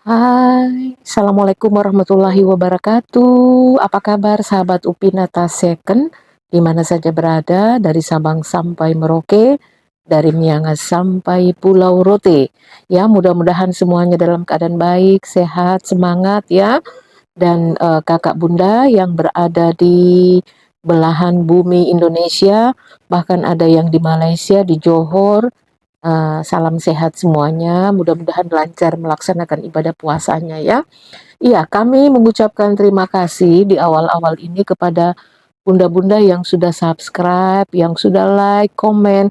Hai, Assalamualaikum warahmatullahi wabarakatuh. Apa kabar sahabat Upinata Second? Di mana saja berada, dari Sabang sampai Merauke, dari Miangas sampai Pulau Rote. Ya, mudah-mudahan semuanya dalam keadaan baik, sehat, semangat ya. Dan kakak bunda yang berada di belahan bumi Indonesia, bahkan ada yang di Malaysia, di Johor. Salam sehat semuanya, mudah-mudahan lancar melaksanakan ibadah puasanya ya. Iya, kami mengucapkan terima kasih di awal-awal ini kepada bunda-bunda yang sudah subscribe, yang sudah like, komen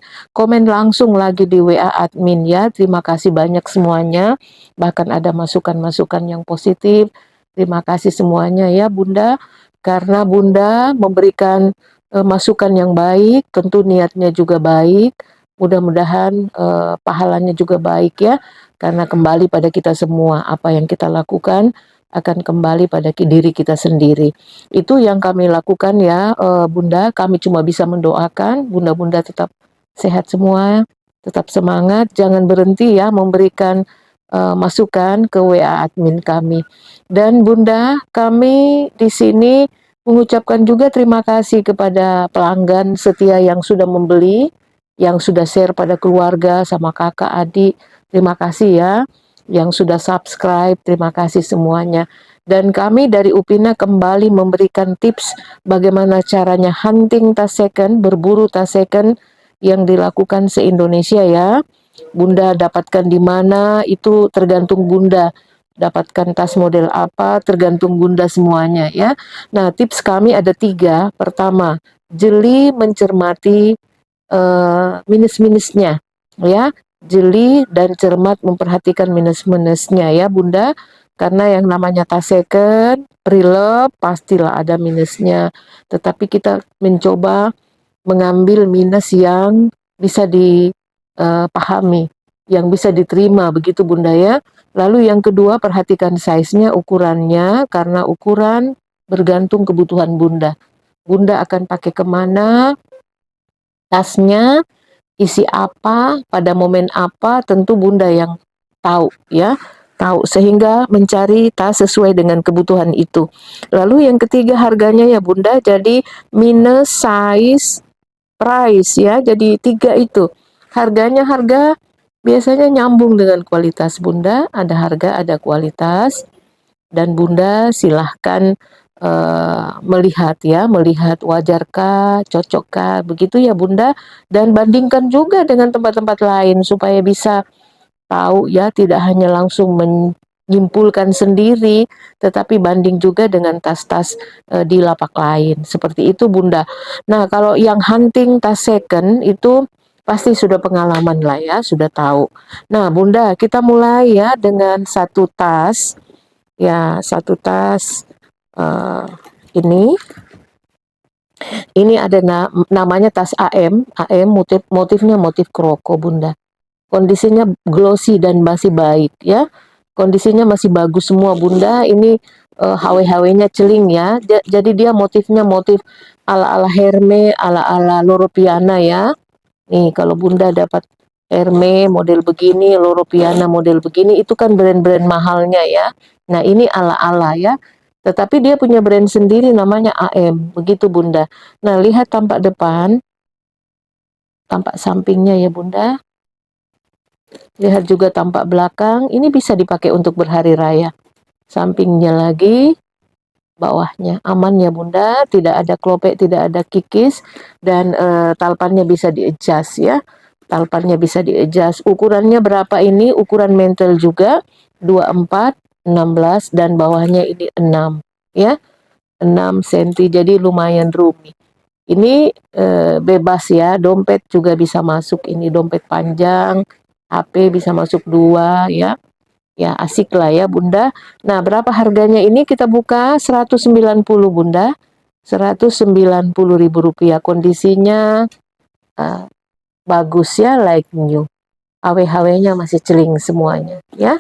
langsung lagi di WA admin ya. Terima kasih banyak semuanya. Bahkan ada masukan-masukan yang positif. Terima kasih semuanya ya Bunda, karena Bunda memberikan masukan yang baik, tentu niatnya juga baik. Mudah-mudahan pahalanya juga baik ya, karena kembali pada kita semua. Apa yang kita lakukan akan kembali pada diri kita sendiri. Itu yang kami lakukan ya, Bunda. Kami cuma bisa mendoakan Bunda-bunda tetap sehat semua, tetap semangat, jangan berhenti ya memberikan masukan ke WA admin kami. Dan Bunda, kami di sini mengucapkan juga terima kasih kepada pelanggan setia yang sudah membeli, yang sudah share pada keluarga sama kakak, adik. Terima kasih ya, yang sudah subscribe, terima kasih semuanya. Dan kami dari Upina kembali memberikan tips bagaimana caranya hunting tasekan, berburu tasekan yang dilakukan se-Indonesia ya. Bunda dapatkan di mana itu tergantung Bunda. Dapatkan tas model apa tergantung Bunda semuanya ya. Nah, tips kami ada 3. Pertama, jeli mencermati minus-minusnya ya. Jeli dan cermat memperhatikan minus-minusnya ya Bunda, karena yang namanya tas second pre-love pastilah ada minusnya, tetapi kita mencoba mengambil minus yang bisa dipahami, yang bisa diterima begitu Bunda ya. Lalu yang kedua, perhatikan size-nya, ukurannya, karena ukuran bergantung kebutuhan Bunda. Bunda akan pakai kemana tasnya, isi apa, pada momen apa, tentu Bunda yang tahu ya. Tahu, sehingga mencari tas sesuai dengan kebutuhan itu. Lalu yang ketiga, harganya ya Bunda, jadi minus, size, price ya. Jadi 3 itu. Harga biasanya nyambung dengan kualitas Bunda, ada harga, ada kualitas. Dan Bunda silahkan melihat ya, melihat wajarkah, cocokkah, begitu ya Bunda. Dan bandingkan juga dengan tempat-tempat lain supaya bisa tahu ya, tidak hanya langsung menyimpulkan sendiri, tetapi banding juga dengan tas-tas di lapak lain. Seperti itu Bunda. Nah, kalau yang hunting tas second itu pasti sudah pengalaman lah ya, sudah tahu. Nah Bunda, kita mulai ya dengan satu tas. Ya, satu tas uh, ini. Ini ada namanya tas AM motifnya motif kroko Bunda. Kondisinya glossy dan masih baik ya. Kondisinya masih bagus semua Bunda. Ini HW-HW-nya celing ya. Jadi dia motifnya motif ala-ala Hermes, ala-ala Loro Piana ya. Nih kalau Bunda dapat Hermes model begini, Loro Piana model begini, itu kan brand-brand mahalnya ya. Nah ini ala-ala ya. Tetapi dia punya brand sendiri namanya AM. Begitu Bunda. Nah lihat tampak depan, tampak sampingnya ya Bunda. Lihat juga tampak belakang, ini bisa dipakai untuk berhari raya. Sampingnya lagi, bawahnya aman ya Bunda, tidak ada klopek, tidak ada kikis, dan talpannya bisa di-adjust ya. Talpannya bisa di-adjust. Ukurannya berapa ini? Ukuran mantel juga 24, 16, dan bawahnya ini 6 ya. 6 cm, jadi lumayan roomy. Ini bebas ya, dompet juga bisa masuk, ini dompet panjang, HP bisa masuk 2 ya. Ya asik lah ya Bunda. Nah berapa harganya ini? Kita buka 190 Bunda. 190.000 rupiah. Kondisinya bagus ya, like new. HW-HW-nya masih celing semuanya ya.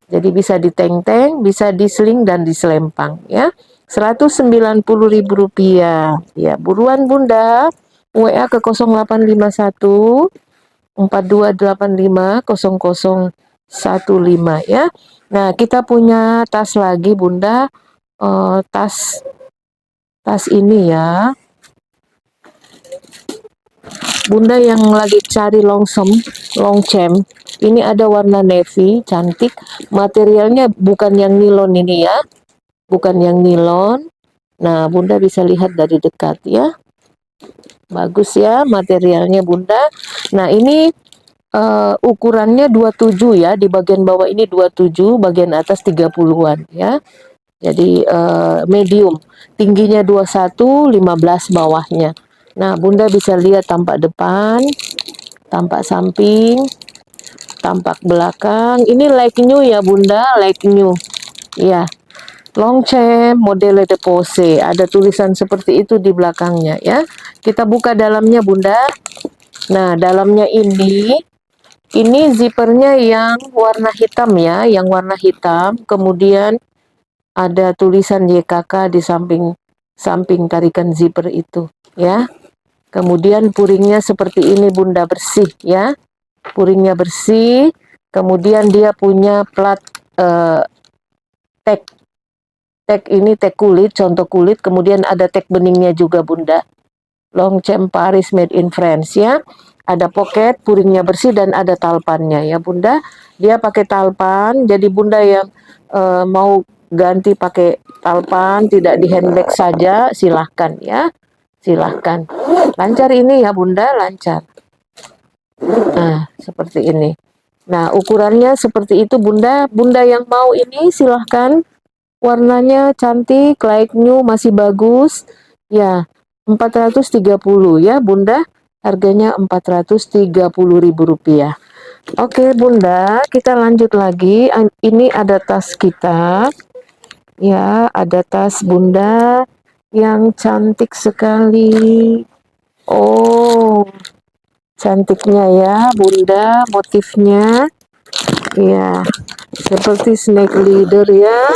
Jadi bisa diteng-teng, bisa diseling dan diselempang ya. 190.000 rupiah. Ya, buruan Bunda. WA ke 0851 4285 00 15 ya. Nah, kita punya tas lagi Bunda, tas ini ya. Bunda yang lagi cari longchem, ini ada warna navy, cantik. Materialnya bukan yang nilon ini ya, bukan yang nilon. Nah, Bunda bisa lihat dari dekat ya. Bagus ya materialnya Bunda. Nah, ini ukurannya 27 ya, di bagian bawah ini 27, bagian atas 30-an ya. Jadi medium, tingginya 21, 15 bawahnya. Nah, Bunda bisa lihat tampak depan, tampak samping, tampak belakang. Ini like new ya Bunda, like new. Ya, Longchamp modele de pose. Ada tulisan seperti itu di belakangnya ya. Kita buka dalamnya Bunda. Nah, dalamnya ini zippernya yang warna hitam ya, yang warna hitam. Kemudian ada tulisan YKK di samping tarikan zipper itu ya. Kemudian puringnya seperti ini Bunda, bersih ya. Puringnya bersih. Kemudian dia punya plat tag. Tag ini tag kulit, contoh kulit. Kemudian ada tag beningnya juga Bunda. Longchamp Paris made in France ya. Ada pocket, puringnya bersih dan ada talpannya ya Bunda. Dia pakai talpan, jadi Bunda yang mau ganti pakai talpan, tidak di handbag saja, silahkan ya. Silahkan. Lancar ini ya Bunda, lancar. Nah, seperti ini. Nah, ukurannya seperti itu Bunda. Bunda yang mau ini silahkan. Warnanya cantik, like new, masih bagus. Ya, 430 ya Bunda. Harganya Rp430.000. Oke Bunda, kita lanjut lagi. Ini ada tas kita. Ya, ada tas Bunda yang cantik sekali. Oh, cantiknya ya Bunda, motifnya. Ya, seperti snake leader ya.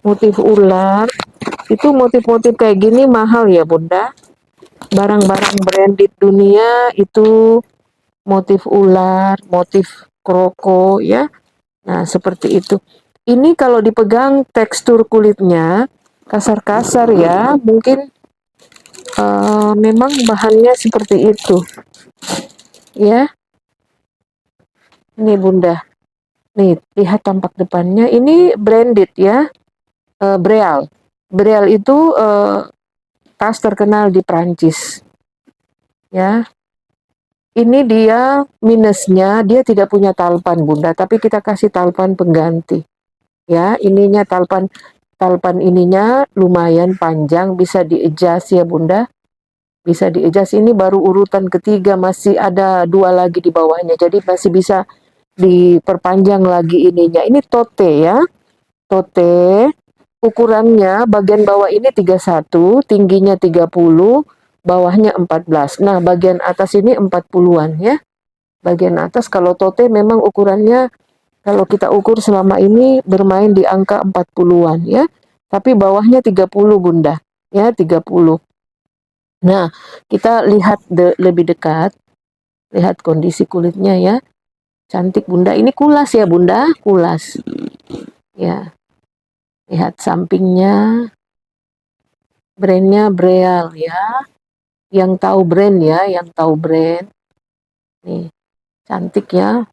Motif ular. Itu motif-motif kayak gini mahal ya Bunda. Barang-barang branded dunia itu motif ular, motif kroko ya. Nah, seperti itu. Ini kalau dipegang tekstur kulitnya kasar-kasar ya. Mungkin memang bahannya seperti itu. Ya. Ini Bunda. Nih, lihat tampak depannya. Ini branded ya. Breal. Breal itu tas terkenal di Prancis. Ya. Ini dia minusnya, dia tidak punya talpan Bunda, tapi kita kasih talpan pengganti. Ya, ininya talpan ininya lumayan panjang, bisa di-adjust ya Bunda. Bisa di-adjust, ini baru urutan ketiga, masih ada 2 lagi di bawahnya. Jadi masih bisa diperpanjang lagi ininya. Ini tote ya. Tote. Ukurannya bagian bawah ini 31, tingginya 30, bawahnya 14. Nah, bagian atas ini 40-an ya. Bagian atas kalau tote memang ukurannya kalau kita ukur selama ini bermain di angka 40-an ya. Tapi bawahnya 30 Bunda. Ya, 30. Nah, kita lihat lebih dekat. Lihat kondisi kulitnya ya. Cantik Bunda. Ini kulas ya Bunda, kulas. Ya. Lihat sampingnya. Brandnya Breal ya. Yang tahu brand ya, yang tahu brand. Nih, cantik ya.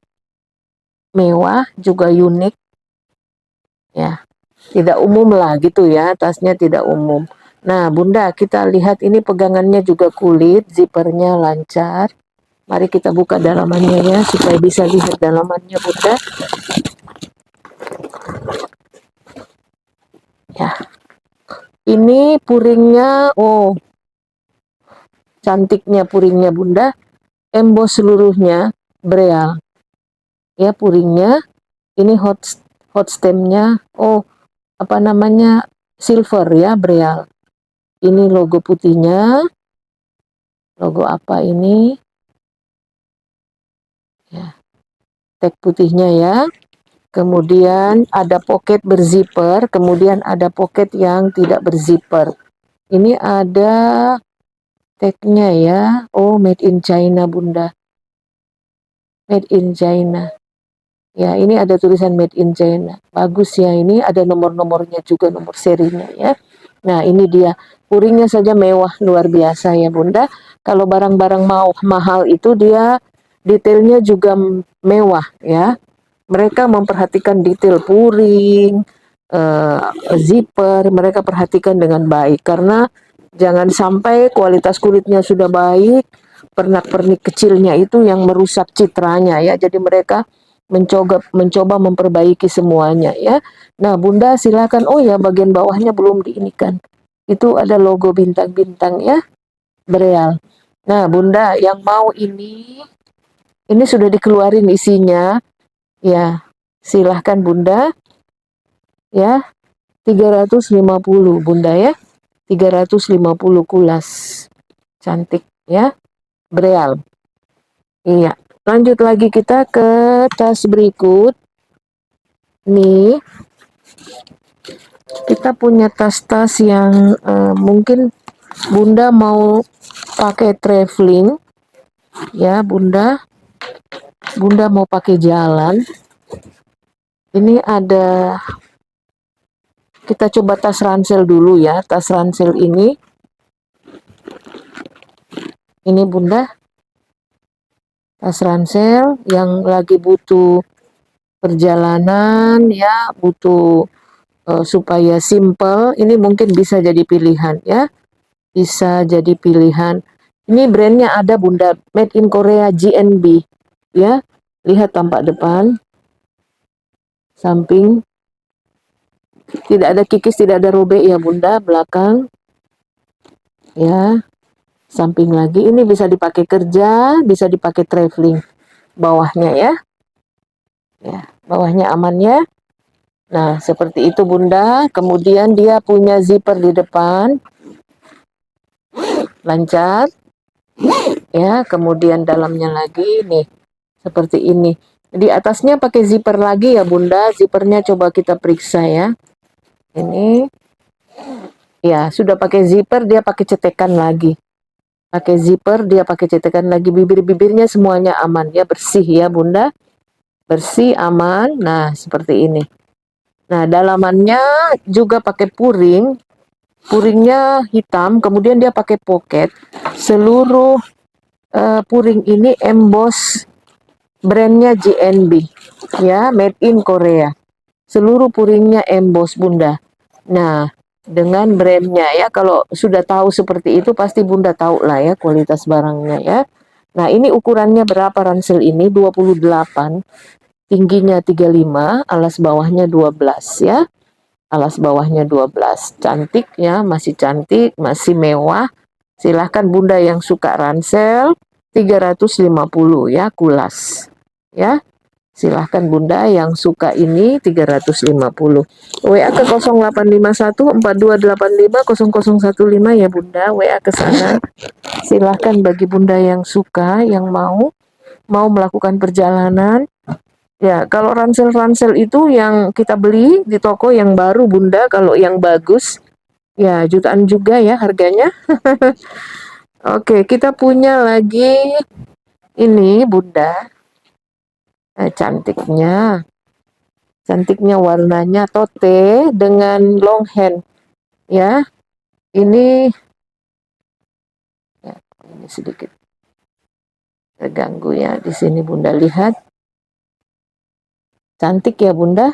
Mewah, juga unik. Ya. Tidak umum lah gitu ya, tasnya tidak umum. Nah Bunda, kita lihat ini pegangannya juga kulit, zippernya lancar. Mari kita buka dalamannya ya, supaya bisa lihat dalamannya Bunda. Ya, ini puringnya, oh cantiknya puringnya Bunda. Emboss seluruhnya, Breal. Ya puringnya, ini hot stemnya, oh apa namanya, silver ya Breal. Ini logo putihnya. Logo apa ini? Ya, tag putihnya ya. Kemudian ada pocket berzipper, kemudian ada pocket yang tidak berzipper. Ini ada tagnya ya. Oh, made in China Bunda. Made in China. Ya, ini ada tulisan made in China. Bagus ya, ini ada nomor-nomornya juga, nomor serinya ya. Nah, ini dia. Puringnya saja mewah luar biasa ya, Bunda. Kalau barang-barang mau mahal itu dia detailnya juga mewah ya. Mereka memperhatikan detail puring, eh, zipper, mereka perhatikan dengan baik karena jangan sampai kualitas kulitnya sudah baik, pernak-pernik kecilnya itu yang merusak citranya ya. Jadi mereka mencoba memperbaiki semuanya ya. Nah, Bunda silakan. Oh ya, bagian bawahnya belum diinikan. Itu ada logo bintang-bintang ya, Bereal. Nah, Bunda yang mau ini sudah dikeluarin isinya. Ya, silahkan Bunda. Ya, 350 Bunda ya. 350 kulas. Cantik ya, Bereal. Iya. Lanjut lagi kita ke tas berikut. Nih, kita punya tas-tas yang mungkin Bunda mau pakai traveling. Ya, Bunda. Bunda mau pakai jalan. Ini ada, kita coba tas ransel dulu ya. Tas ransel ini Bunda, tas ransel yang lagi butuh perjalanan ya, butuh supaya simple. Ini mungkin bisa jadi pilihan ya, bisa jadi pilihan. Ini brandnya ada Bunda, made in Korea, GNB ya. Lihat tampak depan, samping, tidak ada kikis, tidak ada robek ya Bunda. Belakang ya, samping lagi. Ini bisa dipakai kerja, bisa dipakai traveling. Bawahnya ya, bawahnya aman ya. Nah, seperti itu Bunda. Kemudian dia punya zipper di depan, lancar ya. Kemudian dalamnya lagi nih, seperti ini. Di atasnya pakai zipper lagi ya Bunda. Zippernya coba kita periksa ya. Ini ya, sudah pakai zipper, dia pakai cetekan lagi. Pakai zipper, dia pakai cetekan lagi. Bibir-bibirnya semuanya aman ya, bersih ya Bunda. Bersih, aman. Nah, seperti ini. Nah, dalamannya juga pakai puring. Puringnya hitam, kemudian dia pakai pocket. Seluruh puring ini emboss brandnya GNB. Ya, made in Korea. Seluruh puringnya emboss Bunda. Nah, dengan brandnya ya, kalau sudah tahu seperti itu pasti Bunda tahu lah ya kualitas barangnya ya. Nah, ini ukurannya berapa ransel ini? 28, tingginya 35, alas bawahnya 12 ya. Alas bawahnya 12. Cantik ya, masih cantik, masih mewah. Silahkan Bunda yang suka ransel 350 ya, kulas. Ya. Silahkan Bunda yang suka ini 350. WA ke 0851 4285 0015 ya Bunda, WA ke sana. Silahkan bagi Bunda yang suka, yang mau melakukan perjalanan. Ya, kalau ransel-ransel itu yang kita beli di toko yang baru Bunda, kalau yang bagus ya jutaan juga ya harganya. Oke, kita punya lagi ini Bunda. Cantiknya. Cantiknya warnanya tote dengan long hand. Ya, ini ya, ini sedikit terganggu ya di sini Bunda lihat. Cantik ya Bunda.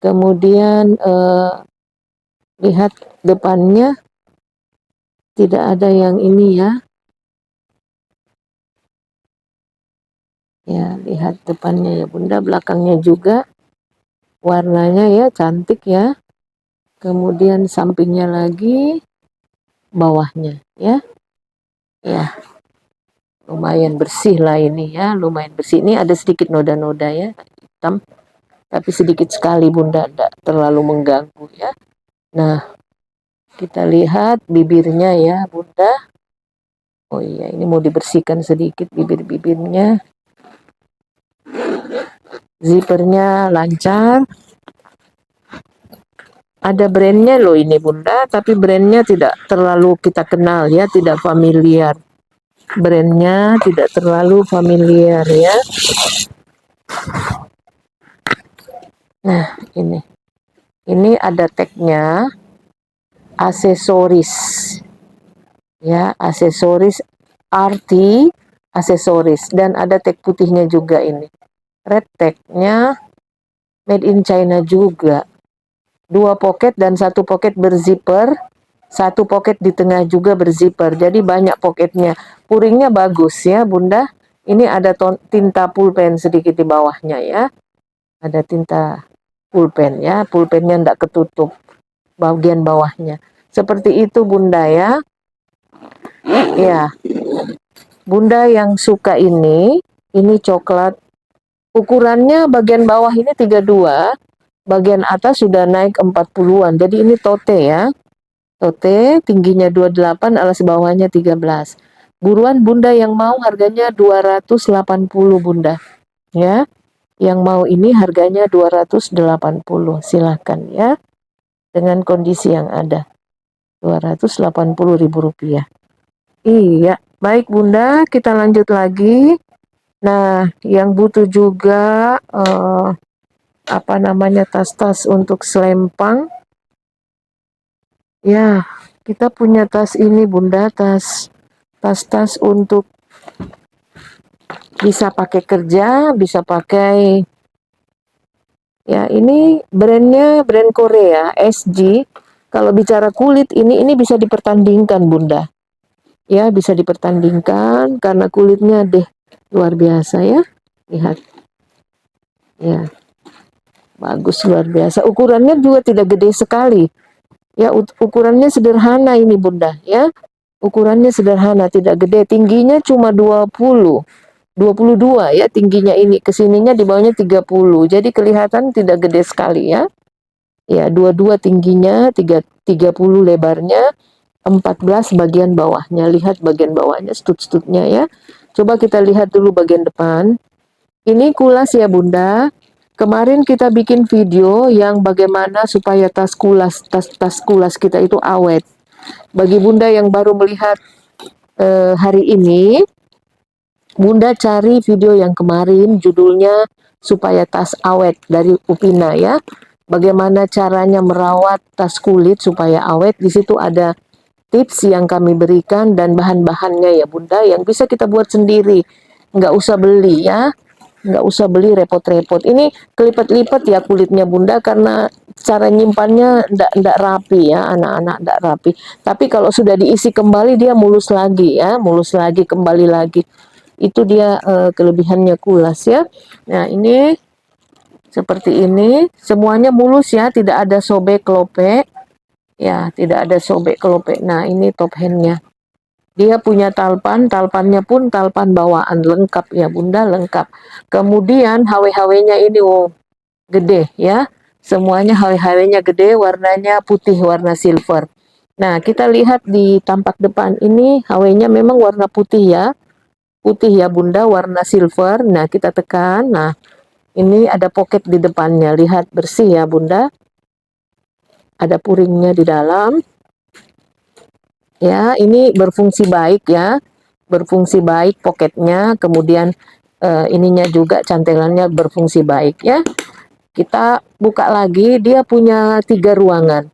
Kemudian lihat depannya tidak ada yang ini ya. Ya, lihat depannya ya Bunda, belakangnya juga warnanya ya cantik ya. Kemudian sampingnya lagi, bawahnya ya. Ya, lumayan bersih lah ini ya, lumayan bersih. Ini ada sedikit noda-noda ya, hitam. Tapi sedikit sekali Bunda, tidak terlalu mengganggu ya. Nah, kita lihat bibirnya ya Bunda. Oh iya, ini mau dibersihkan sedikit bibir-bibirnya. Zippernya lancar. Ada brandnya loh ini Bunda, tapi brandnya tidak terlalu kita kenal ya, tidak familiar. Brandnya tidak terlalu familiar ya. Nah, ini ada tagnya aksesoris, ya, aksesoris arti aksesoris, dan ada tag putihnya juga ini. Red tagnya made in China juga. 2 pocket dan 1 pocket berzipper, 1 pocket di tengah juga berzipper. Jadi banyak pocketnya. Puringnya bagus ya, Bunda. Ini ada tinta pulpen sedikit di bawahnya ya. Ada tinta pulpen ya, pulpennya tidak ketutup bagian bawahnya. Seperti itu Bunda ya. Ya, Bunda yang suka ini coklat. Ukurannya bagian bawah ini 32, bagian atas sudah naik 40-an. Jadi ini tote ya. Tote tingginya 28, alas bawahnya 13. Buruan Bunda yang mau, harganya 280 Bunda. Ya. Yang mau ini harganya 280. Silahkan ya. Dengan kondisi yang ada. 280 ribu rupiah. Iya, baik Bunda, kita lanjut lagi. Nah, yang butuh juga apa namanya, tas-tas untuk selempang. Ya, kita punya tas ini Bunda, tas-tas untuk bisa pakai kerja, bisa pakai, ya ini brandnya brand Korea, SG. Kalau bicara kulit ini bisa dipertandingkan Bunda. Ya, bisa dipertandingkan karena kulitnya luar biasa ya. Lihat. Ya, bagus luar biasa. Ukurannya juga tidak gede sekali. Ya, ukurannya sederhana ini Bunda ya. Ukurannya sederhana, tidak gede. Tingginya cuma 22 ya tingginya ini. Kesininya di bawahnya 30. Jadi kelihatan tidak gede sekali ya. Ya, 22 tingginya, 30 lebarnya, 14 bagian bawahnya. Lihat bagian bawahnya, stud-studnya ya. Coba kita lihat dulu bagian depan. Ini kulas ya Bunda. Kemarin kita bikin video yang bagaimana supaya tas kulas kita itu awet. Bagi Bunda yang baru melihat hari ini, Bunda cari video yang kemarin, judulnya supaya tas awet dari Upina ya. Bagaimana caranya merawat tas kulit supaya awet. Di situ ada tips yang kami berikan dan bahan-bahannya ya Bunda, yang bisa kita buat sendiri. Nggak usah beli ya. Nggak usah beli repot-repot. Ini kelipat-lipat ya kulitnya Bunda, karena cara nyimpannya ndak rapi ya, anak-anak ndak rapi. Tapi kalau sudah diisi kembali dia mulus lagi ya, mulus lagi, kembali lagi. Itu dia kelebihannya kulas ya. Nah ini seperti ini, semuanya mulus ya, tidak ada sobek kelopek. Ya, tidak ada sobek kelopek. Nah ini top handnya. Dia punya talpannya pun talpan bawaan lengkap ya Bunda, lengkap. Kemudian HW-HW-nya ini gede ya. Semuanya HW-HW-nya gede, warnanya putih, warna silver. Nah, kita lihat di tampak depan ini HW-nya memang warna putih ya. Putih ya Bunda, warna silver. Nah, kita tekan. Nah, ini ada pocket di depannya. Lihat bersih ya Bunda. Ada puringnya di dalam. Ya, ini berfungsi baik ya, berfungsi baik poketnya, kemudian ininya juga cantelannya berfungsi baik ya. Kita buka lagi, dia punya 3 ruangan.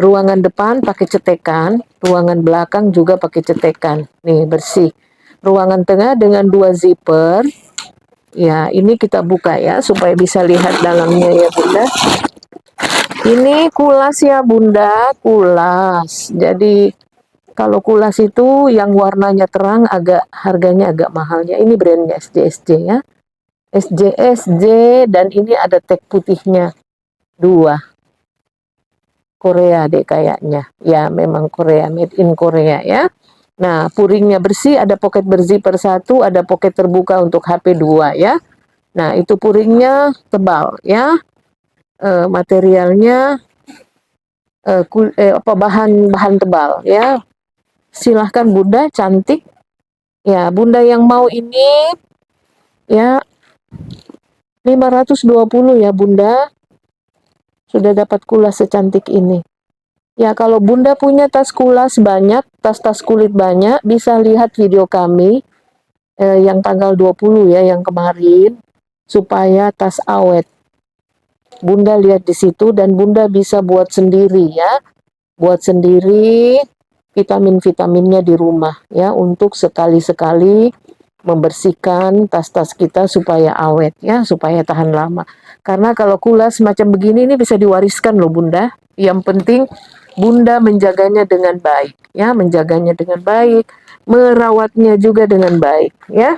Ruangan depan pakai cetekan, ruangan belakang juga pakai cetekan. Nih bersih. Ruangan tengah dengan 2 zipper. Ya, ini kita buka ya supaya bisa lihat dalamnya ya Bunda. Ini kulas ya Bunda, kulas. Jadi kalau kulas itu yang warnanya terang harganya agak mahalnya. Ini brandnya SJSJ ya. SJSJ, dan ini ada tag putihnya 2. Korea deh kayaknya. Ya memang Korea, made in Korea ya. Nah puringnya bersih, ada pocket berzipper 1, ada pocket terbuka untuk HP 2 ya. Nah itu puringnya tebal ya. Materialnya bahan tebal ya. Silahkan Bunda, cantik. Ya, Bunda yang mau ini ya 520 ya Bunda. Sudah dapat kulas secantik ini. Ya, kalau Bunda punya tas kulas banyak, tas-tas kulit banyak, bisa lihat video kami yang tanggal 20 ya, yang kemarin, supaya tas awet. Bunda lihat di situ dan Bunda bisa buat sendiri ya. Buat sendiri vitamin-vitaminnya di rumah ya, untuk sekali-sekali membersihkan tas-tas kita supaya awet ya, supaya tahan lama. Karena kalau kulas macam begini ini bisa diwariskan loh Bunda. Yang penting Bunda menjaganya dengan baik ya, menjaganya dengan baik, merawatnya juga dengan baik ya.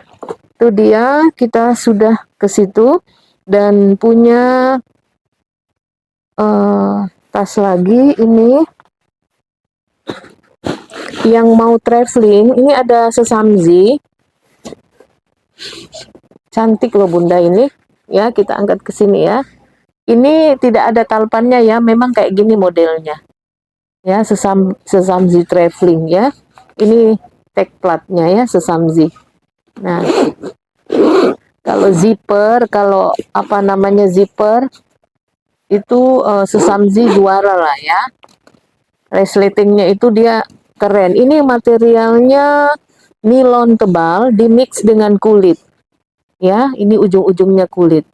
Itu dia, kita sudah ke situ dan punya tas lagi ini yang mau traveling. Ini ada sesamzi, cantik loh Bunda ini ya, kita angkat ke sini ya. Ini tidak ada talpannya ya, memang kayak gini modelnya ya, sesamzi traveling ya. Ini tag platnya ya, sesamzi. Nah, kalau zipper, kalau apa namanya zipper itu sesamzi juara lah ya. Resletingnya itu dia keren. Ini materialnya nilon tebal dimix dengan kulit. Ya, ini ujung-ujungnya kulit.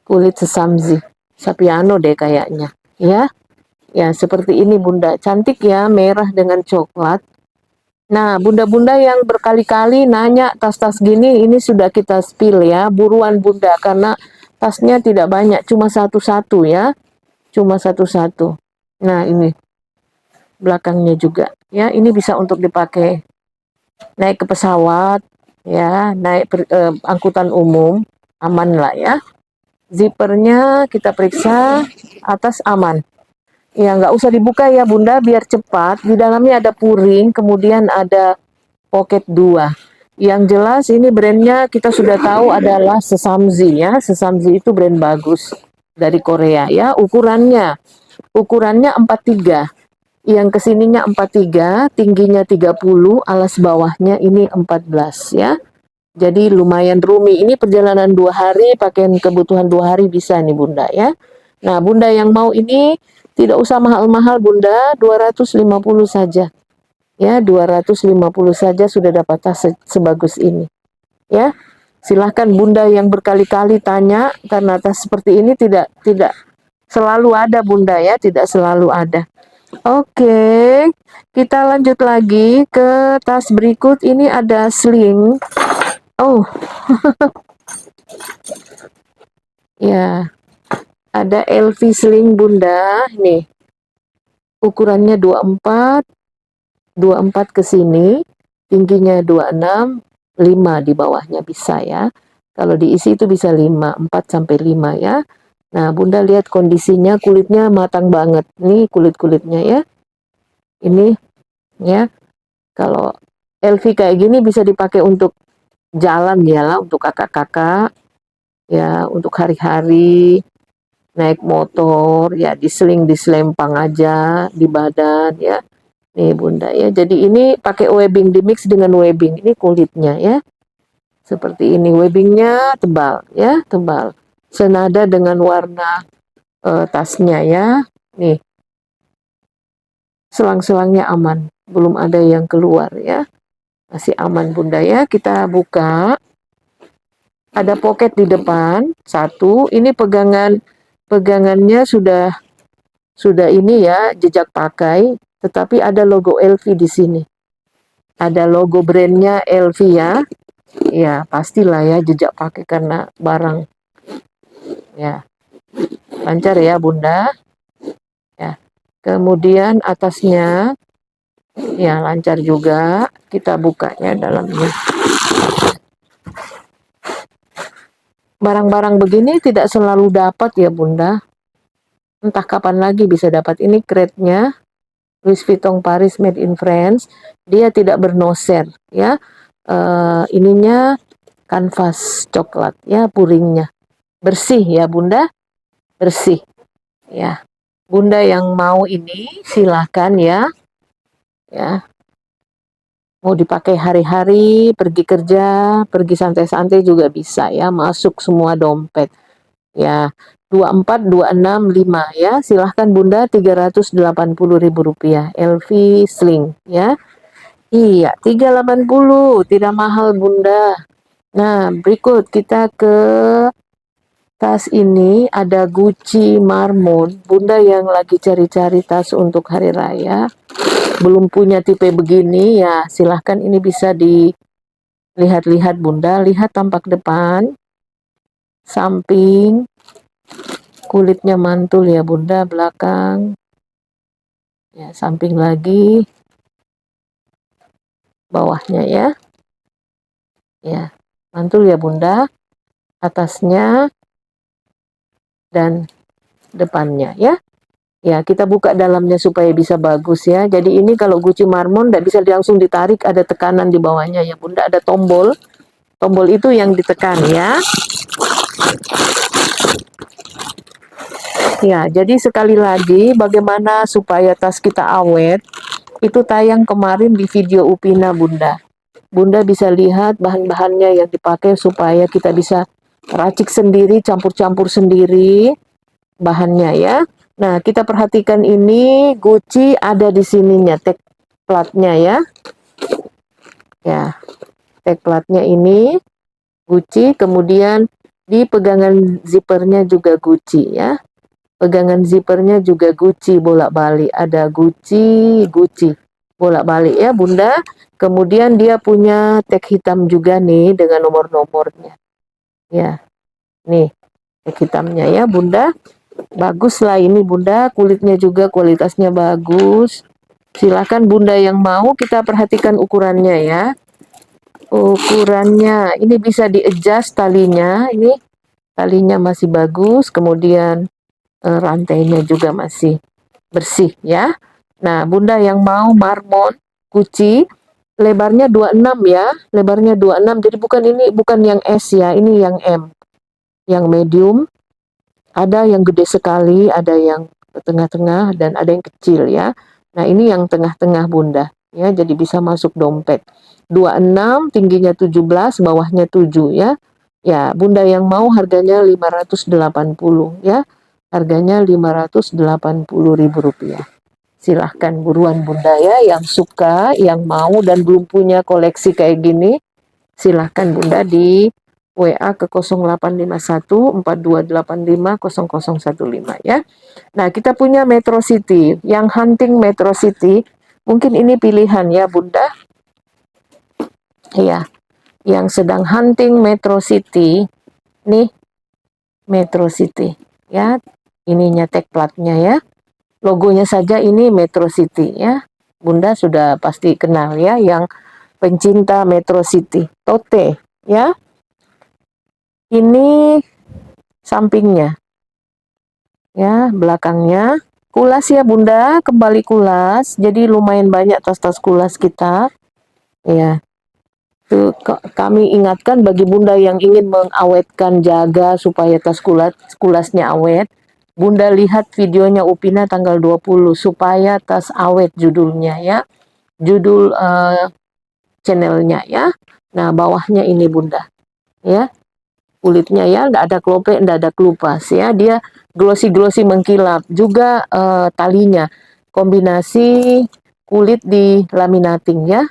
Kulit sesamzi. Sapiano deh kayaknya. Ya. Ya, seperti ini Bunda. Cantik ya, merah dengan coklat. Nah, bunda-bunda yang berkali-kali nanya tas-tas gini, ini sudah kita spill ya. Buruan Bunda, karena tasnya tidak banyak, cuma satu-satu ya. Cuma satu-satu. Nah, ini belakangnya juga. Ya, ini bisa untuk dipakai naik ke pesawat, ya, naik angkutan umum, aman lah ya. Zippernya kita periksa, atas aman. Ya, nggak usah dibuka ya Bunda, biar cepat. Di dalamnya ada puring, kemudian ada pocket 2. Yang jelas ini brandnya kita sudah tahu adalah Sesamzi ya. Sesamzi itu brand bagus dari Korea ya. Ukurannya 43. Yang kesininya 43, tingginya 30, alas bawahnya ini 14 ya. Jadi lumayan roomy. Ini perjalanan 2 hari, pakaian kebutuhan 2 hari bisa nih Bunda ya. Nah Bunda yang mau ini tidak usah mahal-mahal Bunda, 250 saja. Ya, 250 saja sudah dapat tas sebagus ini. Ya, silahkan Bunda yang berkali-kali tanya, karena tas seperti ini tidak selalu ada Bunda ya, tidak selalu ada. Oke, kita lanjut lagi ke tas berikut. Ini ada sling. Oh, ya, ada LV sling Bunda. Nih, ukurannya 24 ke sini, tingginya 26, 5 di bawahnya bisa ya. Kalau diisi itu bisa 5, 4 sampai 5 ya. Nah, Bunda lihat kondisinya, kulitnya matang banget. Nih kulit-kulitnya ya. Ini ya. Kalau LV kayak gini bisa dipakai untuk jalan ya lah, untuk kakak-kakak ya, untuk hari-hari naik motor ya, diselempang aja di badan ya. Nih Bunda ya, jadi ini pakai webbing, di mix dengan webbing. Ini kulitnya ya, seperti ini. Webbingnya tebal ya, tebal. Senada dengan warna tasnya ya. Nih, selang-selangnya aman, belum ada yang keluar ya. Masih aman Bunda ya. Kita buka. Ada pocket di depan, satu. Ini pegangannya sudah ini ya, jejak pakai, tetapi ada logo LV di sini. Ada logo brandnya LV ya. Ya, pastilah ya, jejak pakai karena barang. Ya, lancar ya Bunda. Ya. Kemudian atasnya ya lancar juga. Kita bukanya dalamnya. Barang-barang begini tidak selalu dapat ya Bunda. Entah kapan lagi bisa dapat. Ini crate-nya Louis Vuitton Paris made in France. Dia tidak bernoser ya. Ininya kanvas coklat ya, puringnya. Bersih ya Bunda, bersih ya. Bunda yang mau ini silahkan ya. Ya. Mau dipakai hari-hari, pergi kerja, pergi santai-santai juga bisa ya, masuk semua dompet. Ya, 24, 26, 5 ya. Silahkan Bunda, Rp380.000 LV Sling ya. Iya, 380, tidak mahal Bunda. Nah, berikut kita ke Tas ini ada Gucci Marmon. Bunda yang lagi cari-cari tas untuk hari raya, belum punya tipe begini, ya silahkan ini bisa dilihat-lihat Bunda. Lihat tampak depan, samping, kulitnya mantul ya Bunda, belakang. Ya, samping lagi, bawahnya ya. Ya, mantul ya Bunda. Atasnya dan depannya ya. Ya, kita buka dalamnya supaya bisa bagus ya. Jadi ini kalau Gucci Marmon tidak bisa langsung ditarik, ada tekanan di bawahnya ya Bunda, ada tombol. Tombol itu yang ditekan ya. Ya, jadi sekali lagi bagaimana supaya tas kita awet, itu tayang kemarin di video Upina Bunda. Bunda bisa lihat bahan-bahannya yang dipakai supaya kita bisa racik sendiri, campur-campur sendiri bahannya ya. Nah, kita perhatikan ini Gucci ada di sininya tag platnya ya. Ya, tag platnya ini Gucci, kemudian di pegangan zippernya juga Gucci ya. Pegangan zippernya juga Gucci bolak-balik, ada Gucci, Gucci bolak-balik ya Bunda. Kemudian dia punya tag hitam juga nih dengan nomor-nomornya. Ya, nih tag hitamnya ya Bunda. Bagus lah ini Bunda, kulitnya juga kualitasnya bagus. Silakan Bunda yang mau, kita perhatikan ukurannya ya. Ukurannya ini bisa di-adjust talinya, ini talinya masih bagus, kemudian rantainya juga masih bersih ya. Nah, Bunda yang mau marmon Gucci, lebarnya 26 ya, lebarnya 26. Jadi bukan ini, bukan yang S ya, ini yang M, yang medium. Ada yang gede sekali, ada yang tengah-tengah, dan ada yang kecil ya. Nah, ini yang tengah-tengah Bunda ya, jadi bisa masuk dompet. 26, tingginya 17, bawahnya 7 ya. Ya, Bunda yang mau harganya 580 ya. Harganya Rp580.000. Silahkan buruan Bunda ya, yang suka, yang mau dan belum punya koleksi kayak gini, silahkan Bunda di WA ke 0851 4285 0015 ya. Nah, kita punya Metro City, yang hunting Metro City, mungkin ini pilihan ya Bunda. Ya, yang sedang hunting Metro City, nih Metro City ya. Ininya tag platnya ya. Logonya saja ini Metro City ya. Bunda sudah pasti kenal ya, yang pencinta Metro City. Tote ya. Ini sampingnya ya, belakangnya kulas ya Bunda, kembali kulas. Jadi lumayan banyak tas-tas kulas kita ya. Tuh, kami ingatkan bagi Bunda yang ingin mengawetkan, jaga supaya tas kulasnya awet. Bunda lihat videonya Upina tanggal 20 supaya tas awet, judulnya ya. Judul channelnya ya. Nah, bawahnya ini Bunda ya. Kulitnya ya, enggak ada klope, enggak ada kelupas ya. Dia glossy-glossy mengkilap. Juga talinya kombinasi kulit di laminating ya.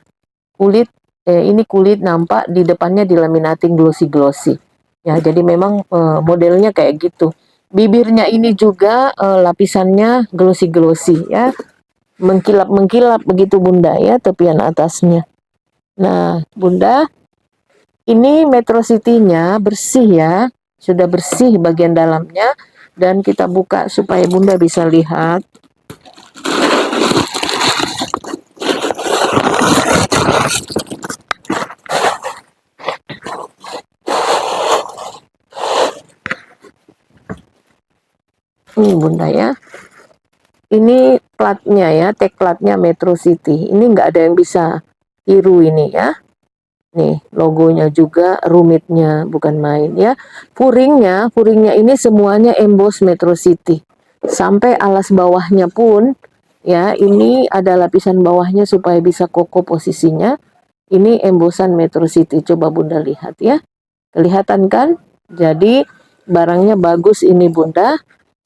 Kulit ini kulit nampak di depannya di laminating glossy-glossy. Ya, jadi memang modelnya kayak gitu. Bibirnya ini juga lapisannya glossy-glossy ya. Mengkilap-mengkilap begitu Bunda ya, tepian atasnya. Nah, Bunda, ini Metro City-nya bersih ya, sudah bersih bagian dalamnya, dan kita buka supaya Bunda bisa lihat. Ini Bunda ya, ini platnya ya, tag platnya Metro City. Ini nggak ada yang bisa tiru ini ya. Nih, logonya juga rumitnya bukan main ya. Furingnya ini semuanya emboss Metro City. Sampai alas bawahnya pun ya, ini ada lapisan bawahnya supaya bisa kokoh posisinya. Ini embossan Metro City. Coba Bunda lihat ya. Kelihatan kan? Jadi barangnya bagus ini Bunda.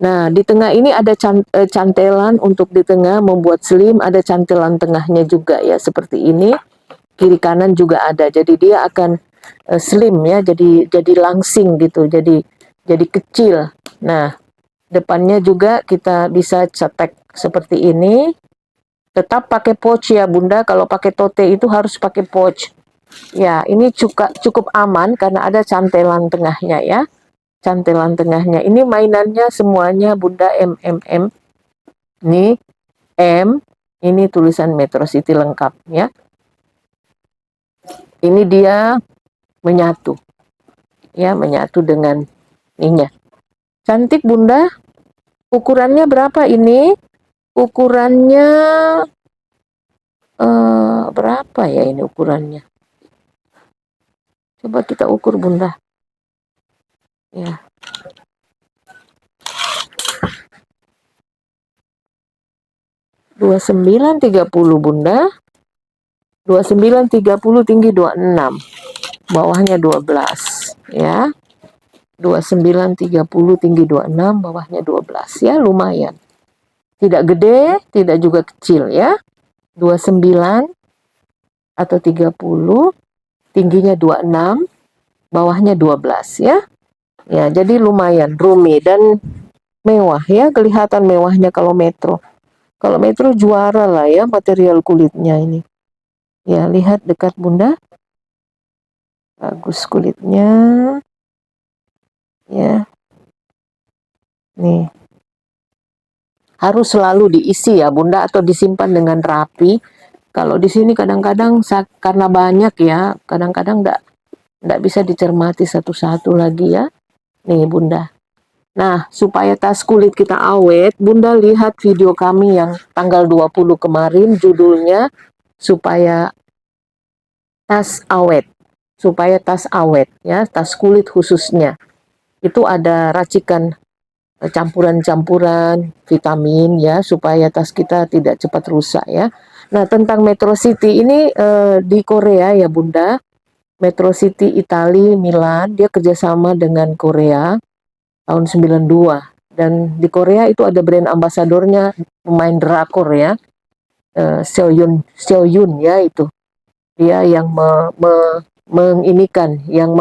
Nah, di tengah ini ada cantelan untuk di tengah membuat slim, ada cantelan tengahnya juga ya, seperti ini. Kiri kanan juga ada, jadi dia akan slim ya, jadi langsing gitu, jadi jadi kecil. Nah, depannya juga kita bisa cetek seperti ini. Tetap pakai pouch ya Bunda, kalau pakai tote itu harus pakai pouch. Ya, ini cukup aman karena ada cantelan tengahnya ya. Cantelan tengahnya. Ini mainannya semuanya Bunda M. Nih, M. Ini tulisan Metro City lengkap ya. Ini dia menyatu. Ya, menyatu dengan ininya. Cantik Bunda. Ukurannya berapa ini? Ukurannya berapa ya ini ukurannya? Coba kita ukur Bunda. Ya. 2930 Bunda. 2930 tinggi 26. Bawahnya 12 ya. 2930 tinggi 26, bawahnya 12 ya, lumayan. Tidak gede, tidak juga kecil ya. 29 atau 30, tingginya 26, bawahnya 12 ya. Ya, jadi lumayan roomy dan mewah ya, kelihatan mewahnya kalau Metro. Kalau Metro juara lah ya material kulitnya ini. Ya, lihat dekat Bunda. Bagus kulitnya. Ya. Nih. Harus selalu diisi ya Bunda atau disimpan dengan rapi. Kalau di sini kadang-kadang karena banyak ya, kadang-kadang enggak bisa dicermati satu-satu lagi ya. Nih Bunda. Nah, supaya tas kulit kita awet, Bunda lihat video kami yang tanggal 20 kemarin, judulnya supaya tas awet. Supaya tas awet ya, tas kulit khususnya. Itu ada racikan campuran-campuran vitamin ya, supaya tas kita tidak cepat rusak ya. Nah, tentang Metro City ini di Korea ya Bunda. Metro City Italia Milan, dia kerjasama dengan Korea tahun 92. Dan di Korea itu ada brand ambasadornya pemain drakor ya, Seo Yun ya itu. Dia yang menginikan, yang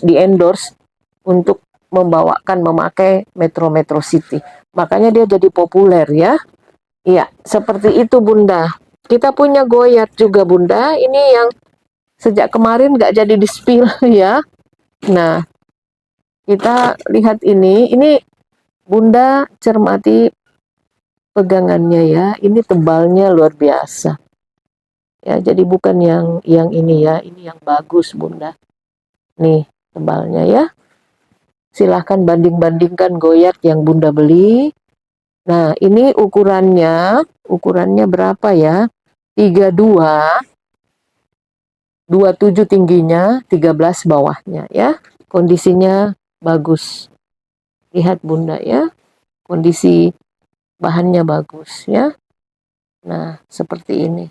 di-endorse untuk memakai Metro City. Makanya dia jadi populer ya. Iya, seperti itu Bunda. Kita punya Goyat juga Bunda. Ini yang sejak kemarin nggak jadi di-spill ya. Nah, kita lihat ini Bunda cermati pegangannya ya. Ini tebalnya luar biasa. Ya, jadi bukan yang ini ya, ini yang bagus Bunda. Nih, tebalnya ya. Silahkan banding-bandingkan Goyat yang Bunda beli. Nah, ini ukurannya berapa ya? 32, 27 tingginya, 13 bawahnya ya. Kondisinya bagus. Lihat Bunda ya. Kondisi bahannya bagus ya. Nah, seperti ini.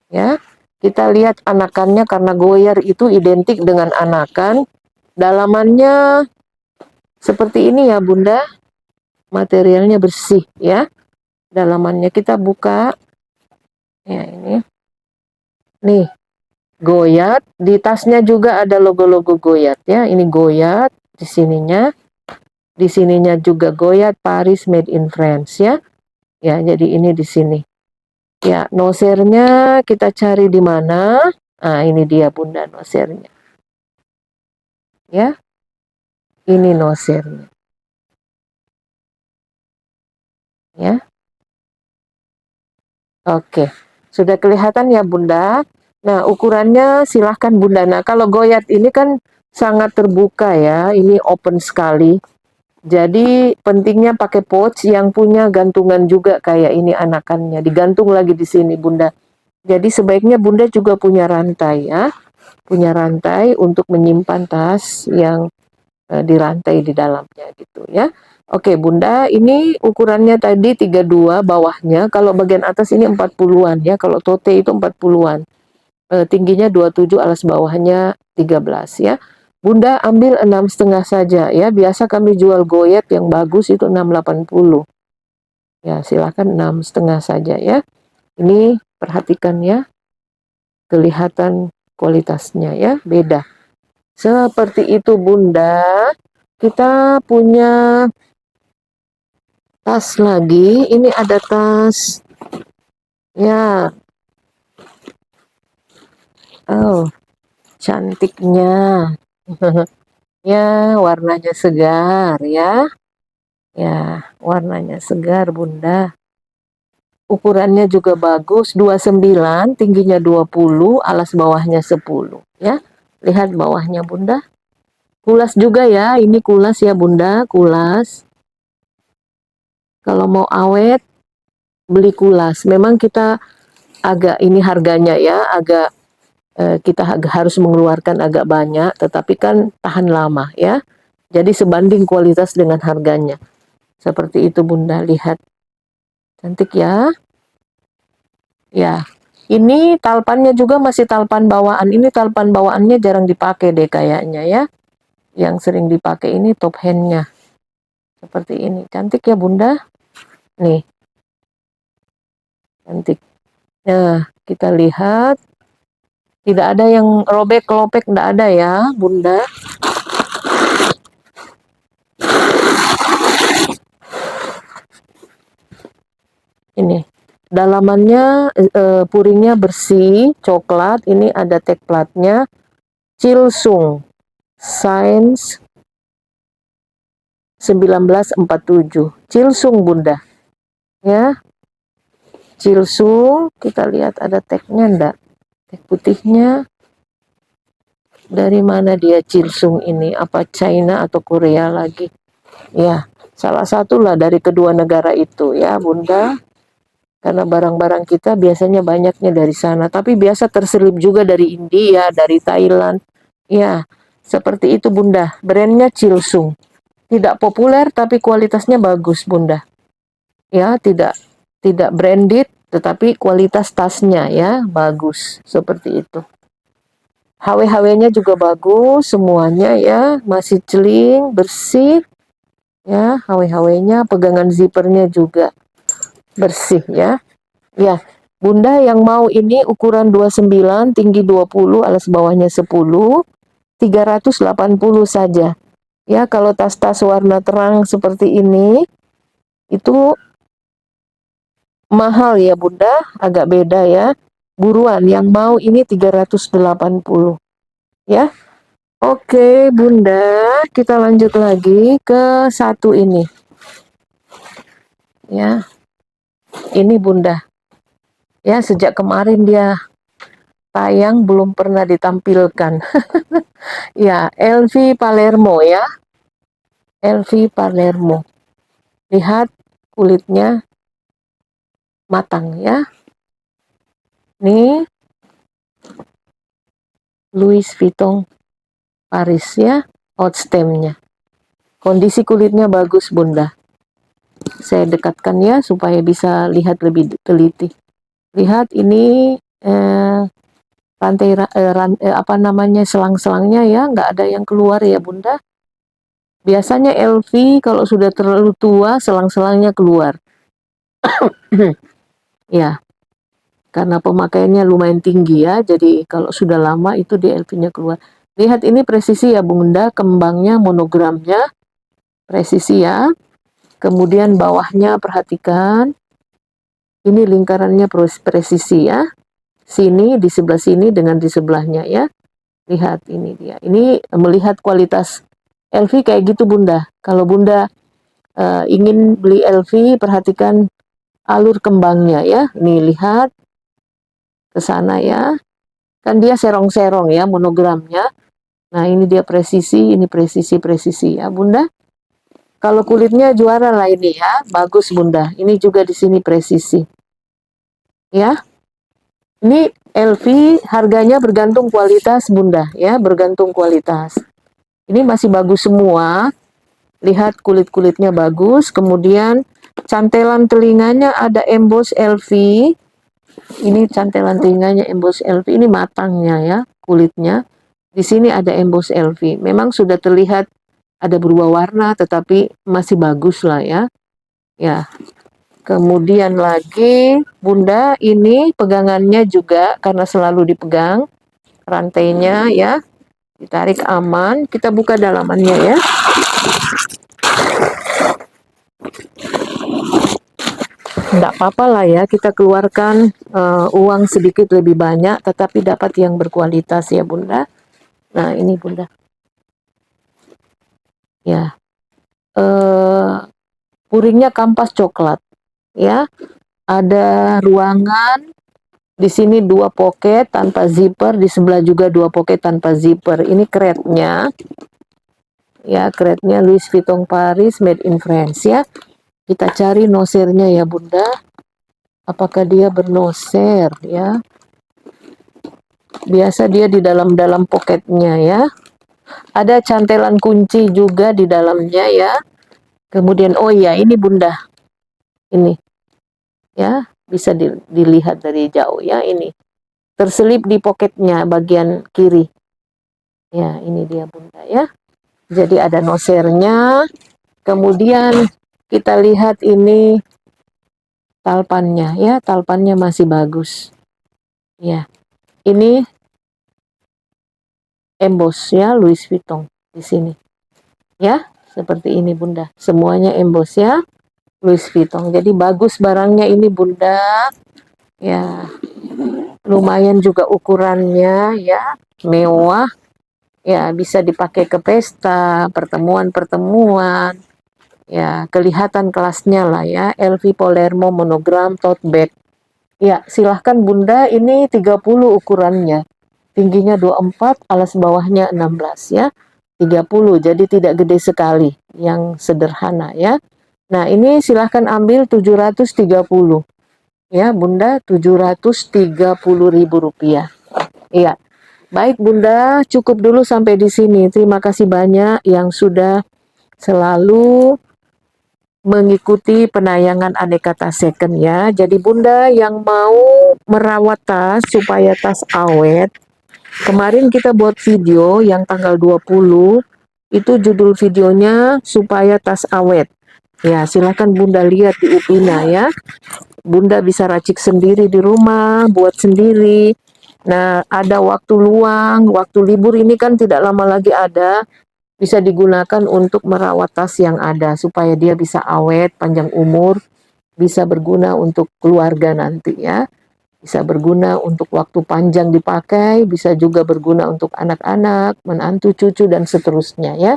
Ya. Kita lihat anakannya karena Goyar itu identik dengan anakan. Dalamannya seperti ini ya Bunda. Materialnya bersih ya. Dalamannya kita buka. Ya ini. Nih, Goyat. Di tasnya juga ada logo-logo Goyat ya. Ini Goyat di sininya. Di sininya juga Goyat Paris Made in France ya. Ya, jadi ini di sini. Ya, nosernya kita cari di mana? Nah, ini dia Bunda nosernya. Ya. Ini nosernya. Ya. Oke. Sudah kelihatan ya Bunda? Nah, ukurannya silahkan Bunda. Nah, kalau Goyat ini kan sangat terbuka ya. Ini open sekali. Jadi pentingnya pakai pouch yang punya gantungan juga kayak ini anakannya. Digantung lagi di sini Bunda. Jadi sebaiknya Bunda juga punya rantai ya. Punya rantai untuk menyimpan tas yang dirantai di dalamnya gitu ya. Oke Bunda, ini ukurannya tadi 32 bawahnya. Kalau bagian atas ini 40-an ya. Kalau tote itu 40-an. Tingginya 27, alas bawahnya 13 ya. Bunda ambil 6,5 saja ya. Biasa kami jual Goyet yang bagus itu 680. Ya, silahkan 6,5 saja ya. Ini perhatikan ya. Kelihatan kualitasnya ya, beda. Seperti itu Bunda. Kita punya tas lagi. Ini ada tas. Ya, oh, cantiknya. Ya, warnanya segar ya. Ya, warnanya segar Bunda. Ukurannya juga bagus, 29, tingginya 20, alas bawahnya 10 ya. Lihat bawahnya Bunda. Kulas juga ya, ini kulas ya Bunda, kulas. Kalau mau awet, beli kulas. Memang kita agak ini harganya ya, agak kita harus mengeluarkan agak banyak, tetapi kan tahan lama ya. Jadi sebanding kualitas dengan harganya. Seperti itu Bunda, lihat. Cantik ya. Ya, ini talpannya juga masih talpan bawaan. Ini talpan bawaannya jarang dipakai deh kayaknya ya. Yang sering dipakai ini top handnya. Seperti ini. Cantik ya Bunda. Nih, cantik. Nah, kita lihat. Tidak ada yang robek-lopek, tidak ada ya Bunda. Ini. Dalamannya, puringnya bersih, coklat. Ini ada tag platnya. Chilsung. Science 1947. Chilsung Bunda. Ya, Chilsung, kita lihat ada tagnya enggak? Tag putihnya. Dari mana dia Chilsung ini? Apa China atau Korea lagi? Ya, salah satulah dari kedua negara itu ya Bunda. Karena barang-barang kita biasanya banyaknya dari sana. Tapi biasa terselip juga dari India, dari Thailand. Ya, seperti itu Bunda. Brandnya Chilsung. Tidak populer tapi kualitasnya bagus Bunda. Ya, tidak branded tetapi kualitas tasnya ya bagus. Seperti itu. HW-HW-nya juga bagus semuanya ya. Masih celing, bersih. Ya, HW-HW-nya, pegangan zippernya juga bersih ya. Ya, Bunda yang mau ini ukuran 29, tinggi 20, alas bawahnya 10, 380 saja. Ya, kalau tas-tas warna terang seperti ini, itu mahal ya Bunda, agak beda ya. Buruan, yang mau ini 380 ya. Oke Bunda, kita lanjut lagi ke satu ini. Ya, ini Bunda. Ya, sejak kemarin dia tayang belum pernah ditampilkan. Ya, LV Palermo ya. LV Palermo. Lihat kulitnya matang ya. Nih Louis Vuitton Paris ya, outstemnya. Kondisi kulitnya bagus Bunda. Saya dekatkan ya supaya bisa lihat lebih teliti. Lihat ini rantai apa namanya selang-selangnya ya, nggak ada yang keluar ya Bunda. Biasanya LV kalau sudah terlalu tua selang-selangnya keluar. Ya, karena pemakaiannya lumayan tinggi ya, jadi kalau sudah lama itu di LV-nya keluar. Lihat ini presisi ya Bunda, kembangnya, monogramnya, presisi ya. Kemudian bawahnya perhatikan, ini lingkarannya presisi ya. Sini, di sebelah sini dengan di sebelahnya ya. Lihat ini dia. Ini melihat kualitas LV kayak gitu Bunda. Kalau Bunda ingin beli LV, perhatikan alur kembangnya ya. Nih lihat ke sana ya. Kan dia serong-serong ya monogramnya. Nah ini dia presisi, ini presisi ya Bunda. Kalau kulitnya juara lah ini ya, bagus Bunda. Ini juga di sini presisi. Ya. Ini LV harganya bergantung kualitas Bunda ya, bergantung kualitas. Ini masih bagus semua. Lihat kulit-kulitnya bagus. Kemudian cantelan telinganya ada emboss LV. Ini cantelan telinganya emboss LV. Ini matangnya ya, kulitnya. Di sini ada emboss LV. Memang sudah terlihat ada berubah warna, tetapi masih bagus lah ya. Ya. Kemudian lagi, Bunda, ini pegangannya juga karena selalu dipegang rantainya ya. Ditarik aman, kita buka dalamannya ya. Enggak apa-apa lah ya, kita keluarkan uang sedikit lebih banyak, tetapi dapat yang berkualitas ya Bunda. Nah ini Bunda. Ya, puringnya kampas coklat ya. Ada ruangan di sini 2 pocket tanpa zipper, di sebelah juga 2 pocket tanpa zipper. Ini kretnya ya, kretnya Louis Vuitton Paris made in France ya. Kita cari nosernya ya Bunda, apakah dia bernoser ya. Biasa dia di dalam pocketnya ya. Ada cantelan kunci juga di dalamnya ya. Kemudian oh iya ini Bunda, ini ya, bisa dilihat dari jauh ya, ini terselip di pocketnya bagian kiri ya. Ini dia Bunda ya, jadi ada nosernya. Kemudian kita lihat ini talpannya ya, talpannya masih bagus ya. Ini emboss ya, Louis Vuitton di sini ya, seperti ini Bunda, semuanya emboss ya, Louis Vuitton. Jadi bagus barangnya ini Bunda ya, lumayan juga ukurannya ya, mewah ya, bisa dipakai ke pesta, pertemuan-pertemuan ya, kelihatan kelasnya lah ya. LV Palermo monogram tote bag ya, silahkan Bunda. Ini 30 ukurannya, tingginya 24, alas bawahnya 16 ya, 30, jadi tidak gede sekali, yang sederhana ya. Nah ini silahkan ambil 730 ya Bunda, 730.000 rupiah. Iya, baik Bunda, cukup dulu sampai di sini. Terima kasih banyak yang sudah selalu mengikuti penayangan Aneka Tas Second ya. Jadi Bunda yang mau merawat tas supaya tas awet, kemarin kita buat video yang tanggal 20, itu judul videonya supaya tas awet. Ya, silakan Bunda lihat di Upina ya. Bunda bisa racik sendiri di rumah, buat sendiri. Nah, ada waktu luang, waktu libur ini kan tidak lama lagi ada, bisa digunakan untuk merawat tas yang ada supaya dia bisa awet, panjang umur, bisa berguna untuk keluarga nanti ya. Bisa berguna untuk waktu panjang dipakai, bisa juga berguna untuk anak-anak, menantu, cucu, dan seterusnya ya.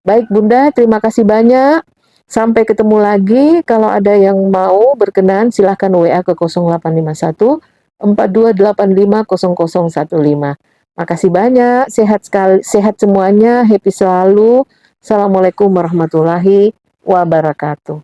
Baik Bunda, terima kasih banyak. Sampai ketemu lagi. Kalau ada yang mau berkenan, silahkan WA ke 0851 4285 0015. Makasih banyak, sehat sekali, sehat semuanya, happy selalu. Assalamualaikum warahmatullahi wabarakatuh.